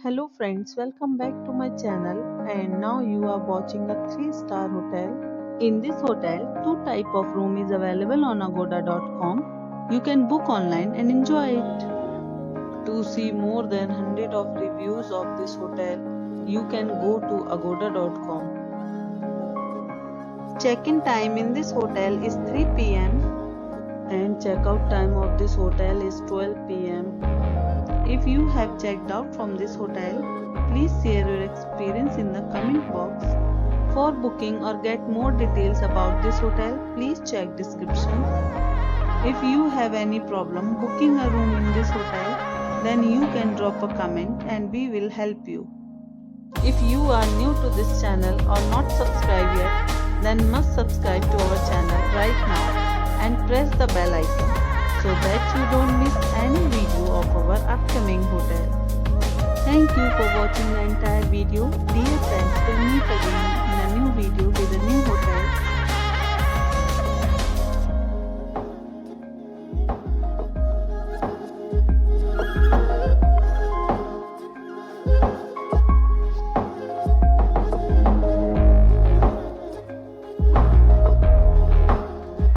Hello friends, welcome back to my channel and now you are watching a 3-star hotel. In this hotel, two type of room is available on agoda.com. You can book online and enjoy it. To see more than 100 of reviews of this hotel, you can go to agoda.com. Check-in time in this hotel is 3 p.m. and check-out time of this hotel is 12 p.m. If you have checked out from this hotel, please share your experience in the comment box. For booking or get more details about this hotel, please check description. If you have any problem booking a room in this hotel, then you can drop a comment and we will help you. If you are new to this channel or not subscribed yet, then must subscribe to our channel right now and press the bell icon so that you don't miss any video of our upcoming hotel. Thank you for watching the entire video. Dear friends, we'll meet again